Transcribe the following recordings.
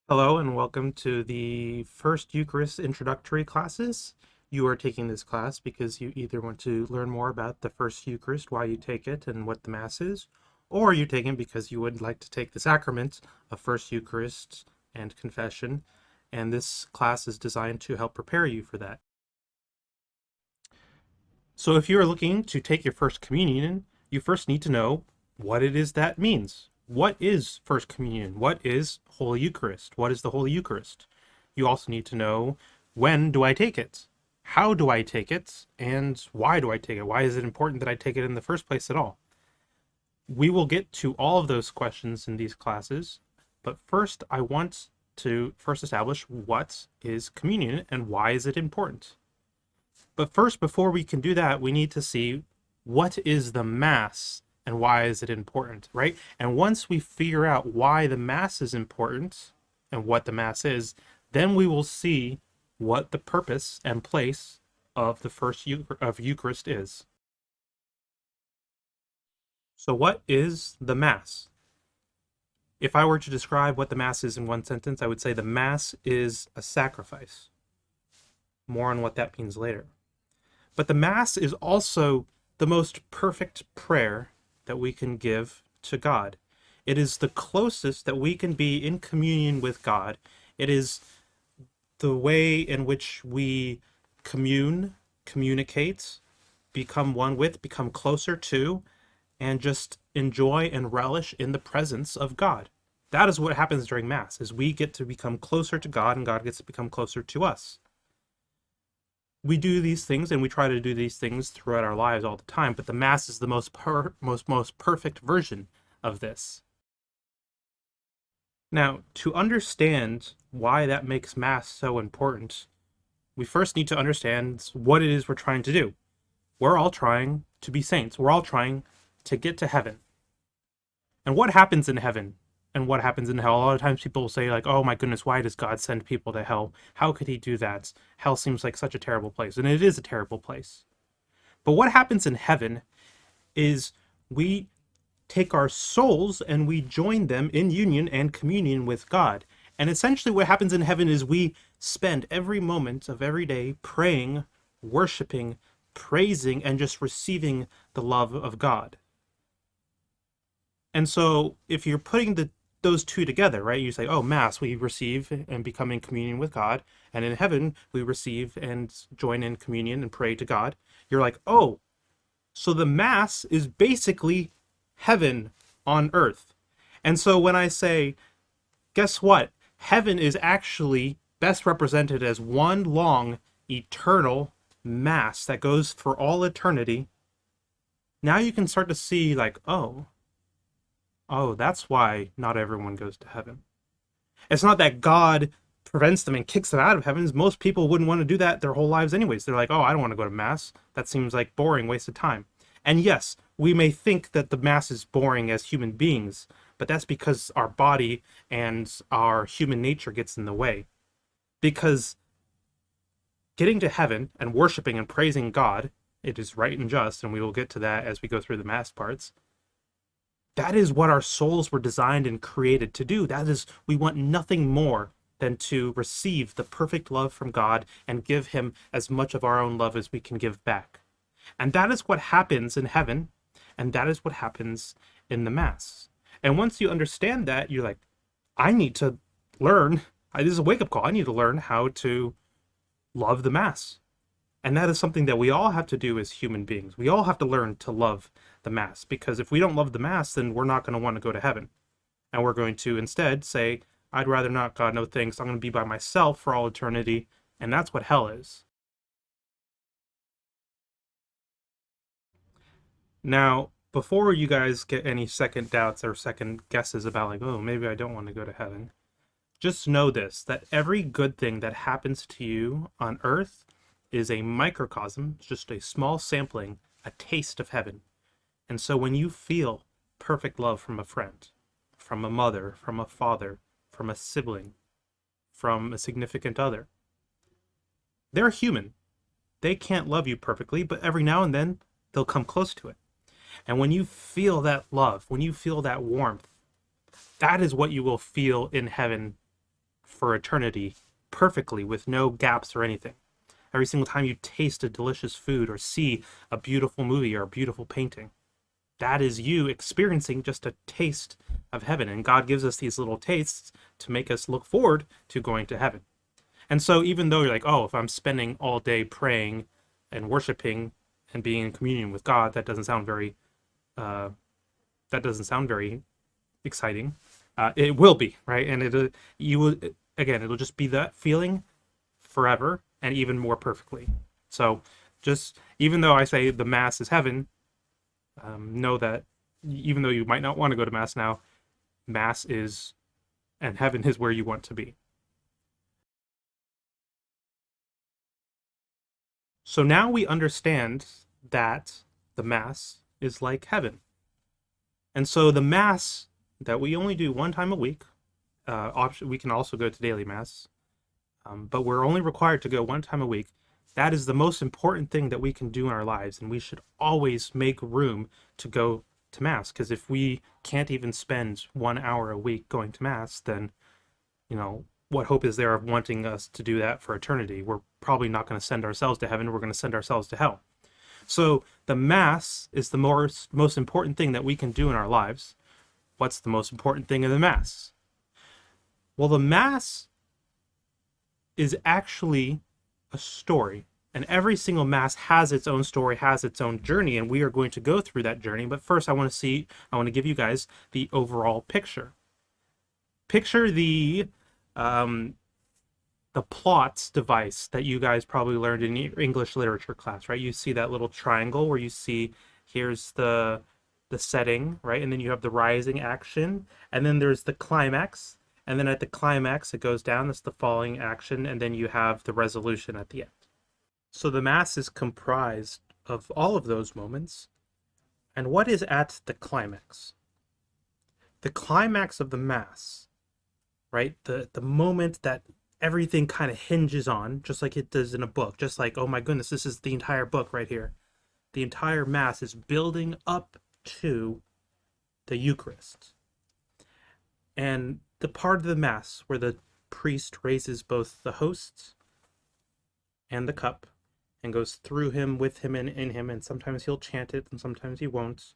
Hello and welcome to the first Eucharist introductory classes. You are taking this class because you either want to learn more about the first Eucharist, why you take it, and what the Mass is, or you're taking it because you would like to take the sacrament of first Eucharist and confession, and this class is designed to help prepare you for that. So if you are looking to take your first communion, you first need to know what it is that means. What is First Communion? What is Holy Eucharist? What is the Holy Eucharist? You also need to know, when do I take it? How do I take it? And why do I take it? Why is it important that I take it in the first place at all? We will get to all of those questions in these classes, but first I want to establish what is communion and why is it important. But first, before we can do that, we need to see what is the Mass and why is it important, right? And once we figure out why the Mass is important and what the Mass is, then we will see what the purpose and place of the first Eucharist is. So what is the Mass? If I were to describe what the Mass is in one sentence, I would say the Mass is a sacrifice. More on what that means later. But the Mass is also the most perfect prayer that we can give to God. It is the closest that we can be in communion with God. It is the way in which we communicate, become one with, become closer to, and just enjoy and relish in the presence of God. That is what happens during Mass, is we get to become closer to God and God gets to become closer to us. We do these things and we try to do these things throughout our lives all the time, but the Mass is the most perfect version of this. Now, to understand why that makes Mass so important, we first need to understand what it is we're trying to do. We're all trying to be saints. We're all trying to get to heaven. And what happens in heaven and what happens in hell? A lot of times people will say, like, oh my goodness, why does God send people to hell? How could he do that? Hell seems like such a terrible place. And it is a terrible place. But what happens in heaven is we take our souls and we join them in union and communion with God. And essentially what happens in heaven is we spend every moment of every day praying, worshiping, praising, and just receiving the love of God. And so if you're putting those two together, right? You say, oh, Mass, we receive and become in communion with God. And in heaven, we receive and join in communion and pray to God. You're like, oh, so the Mass is basically heaven on earth. And so when I say, guess what? Heaven is actually best represented as one long, eternal Mass that goes for all eternity. Now you can start to see, like, oh, that's why not everyone goes to heaven. It's not that God prevents them and kicks them out of heaven. Most people wouldn't want to do that their whole lives anyways. They're like, oh, I don't want to go to Mass. That seems like boring, waste of time. And yes, we may think that the Mass is boring as human beings, but that's because our body and our human nature gets in the way. Because getting to heaven and worshiping and praising God, it is right and just, and we will get to that as we go through the Mass parts. That is what our souls were designed and created to do. That is, we want nothing more than to receive the perfect love from God and give him as much of our own love as we can give back. And that is what happens in heaven, and that is what happens in the Mass. And once you understand that, you're like, I need to learn. This is a wake-up call. I need to learn how to love the Mass. And that is something that we all have to do as human beings. We all have to learn to love the Mass, because if we don't love the Mass, then we're not going to want to go to heaven. And we're going to instead say, I'd rather not, God, no thanks. I'm going to be by myself for all eternity. And that's what hell is. Now, before you guys get any second doubts or second guesses about, like, oh, maybe I don't want to go to heaven, just know this, that every good thing that happens to you on earth is a microcosm, just a small sampling, a taste of heaven. And so when you feel perfect love from a friend, from a mother, from a father, from a sibling, from a significant other, they're human. They can't love you perfectly, but every now and then they'll come close to it. And when you feel that love, when you feel that warmth, that is what you will feel in heaven for eternity perfectly with no gaps or anything. Every single time you taste a delicious food or see a beautiful movie or a beautiful painting, that is you experiencing just a taste of heaven. And God gives us these little tastes to make us look forward to going to heaven. And so even though you're like, oh, if I'm spending all day praying and worshiping and being in communion with God, that doesn't sound very exciting. It will be, right? And you will, again, it'll just be that feeling forever and even more perfectly. So just, even though I say the Mass is heaven, know that even though you might not want to go to Mass now, Mass is, and heaven is where you want to be. So now we understand that the Mass is like heaven. And so the Mass that we only do one time a week, we can also go to daily Mass, but we're only required to go one time a week. That is the most important thing that we can do in our lives, and we should always make room to go to Mass, because if we can't even spend 1 hour a week going to Mass, then, what hope is there of wanting us to do that for eternity? We're probably not going to send ourselves to heaven. We're going to send ourselves to hell. So the Mass is the most important thing that we can do in our lives. What's the most important thing in the Mass? Well, the Mass is actually a story. And every single Mass has its own story, has its own journey, and we are going to go through that journey. But first, I want to give you guys the overall picture. Picture the plots device that you guys probably learned in your English literature class, right? You see that little triangle where you see here's the setting, right? And then you have the rising action, and then there's the climax, and then at the climax it goes down, that's the falling action, and then you have the resolution at the end. So the Mass is comprised of all of those moments. And what is at the climax? The climax of the Mass, right? The moment that everything kind of hinges on, just like it does in a book, just like, oh my goodness, this is the entire book right here. The entire Mass is building up to the Eucharist. And the part of the Mass where the priest raises both the host and the cup and goes through him, with him, and in him, and sometimes he'll chant it and sometimes he won't.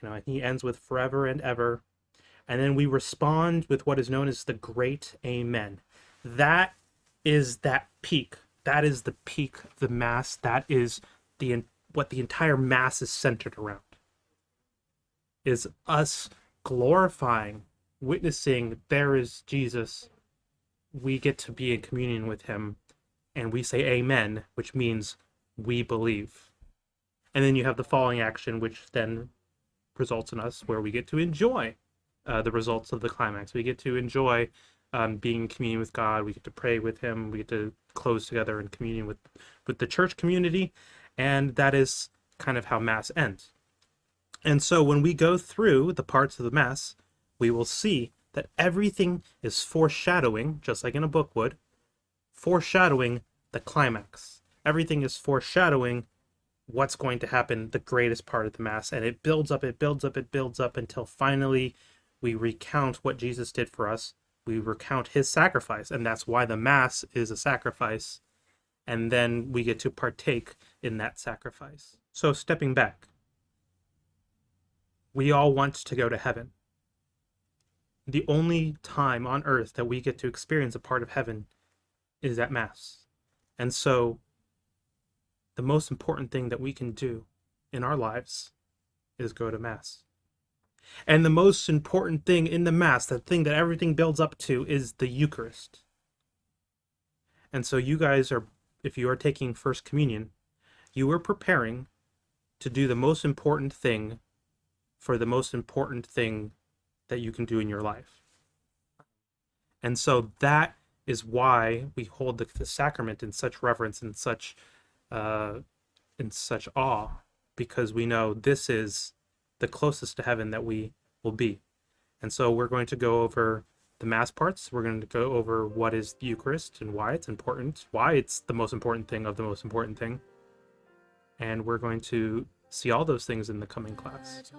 And he ends with forever and ever. And then we respond with what is known as the Great Amen. That is that peak. That is the peak of the Mass. That is what the entire Mass is centered around. Is us glorifying, witnessing there is Jesus. We get to be in communion with him, and we say amen, which means we believe. And then you have the falling action, which then results in us where we get to enjoy the results of the climax. We get to enjoy being in communion with God. We get to pray with him. We get to close together in communion with the church community. And that is kind of how Mass ends. And so when we go through the parts of the Mass, we will see that everything is foreshadowing, just like in a book would, foreshadowing the climax. Everything is foreshadowing what's going to happen, the greatest part of the Mass. And it builds up, it builds up, it builds up until finally we recount what Jesus did for us. We recount his sacrifice. And that's why the Mass is a sacrifice. And then we get to partake in that sacrifice. So stepping back, we all want to go to heaven. The only time on earth that we get to experience a part of heaven is at Mass. And so the most important thing that we can do in our lives is go to Mass. And the most important thing in the Mass, the thing that everything builds up to, is the Eucharist. And so you guys are, if you are taking First Communion, you are preparing to do the most important thing for the most important thing that you can do in your life. And so that is why we hold the sacrament in such reverence and such awe, because we know this is the closest to heaven that we will be. And so we're going to go over the Mass parts. We're going to go over what is the Eucharist and why it's important, why it's the most important thing of the most important thing. And we're going to see all those things in the coming class.